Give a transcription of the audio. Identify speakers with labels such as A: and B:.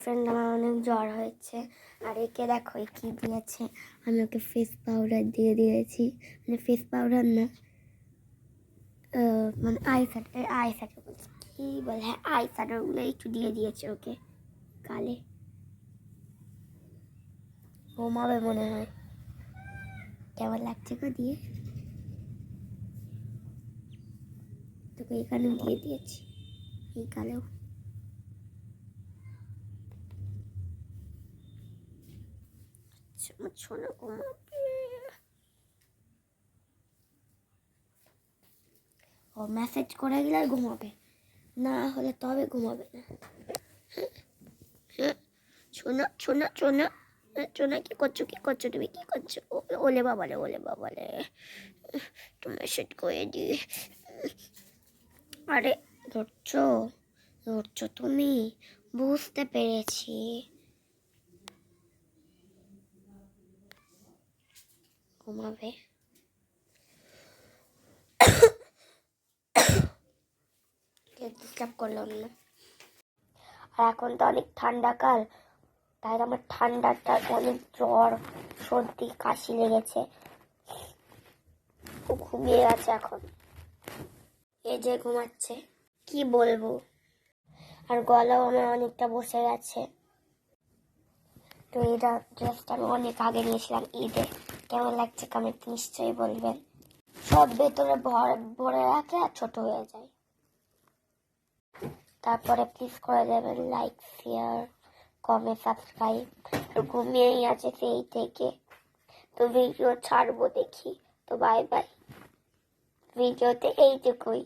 A: Friend আমার অনেক জ্বর হয়েছে, আর একে দেখো কি দিয়েছে। আমি ওকে ফেস পাউডার দিয়ে দিয়েছি, মানে ফেস পাউডার না, মানে আই শ্যাডো বলছি, কি বলে, হ্যাঁ আই শ্যাডোগুলো একটু দিয়ে দিয়েছে ওকে গালে। ঘুমাবে মনে হয়। কেমন লাগছে গো দিয়ে? তোকে এখানেও দিয়ে দিয়েছি, এই গালেও। ছোট ঘুমাবে। ও মেসেজ করে গেলে ঘুমাবে, না হলে তবে ঘুমাবে না। শোনা শোনা শোনা শোনা, কি করছো, কি করছো তুমি, কি করছো? ওলে বাবালে, ওলে বাবালে, তুমি মেসেজ করে দিয়ে। আরে ধরছো, ধরছো তুমি, বুঝতে পেরেছি। ঘুমাবে। ডিস্টার্ব করলাম না। আর এখন তো অনেক ঠান্ডা কাল, তাই আমার ঠান্ডাটা অনেক জ্বর, সর্দি, কাশি লেগেছে, খুব ঘুমিয়ে গেছে এখন। এই যে ঘুমাচ্ছে, কি বলবো। আর গলাও আমার অনেকটা বসে গেছে। তো এটা ড্রেসটা আমি অনেক আগে নিয়েছিলাম ঈদে। কেমন লাগছে কমেন্ট নিশ্চয়ই বলবেন। সব ভেতরে ভরে রাখে আর ছোট হয়ে যায়। তারপরে প্লিজ করে দেবেন লাইক, শেয়ার, কমেন্ট, সাবস্ক্রাইব। আর ঘুমিয়েই আছে সেই থেকে, তো ভিডিও ছাড়বো দেখি। তো বাই বাই, ভিডিওতে এইটুকুই।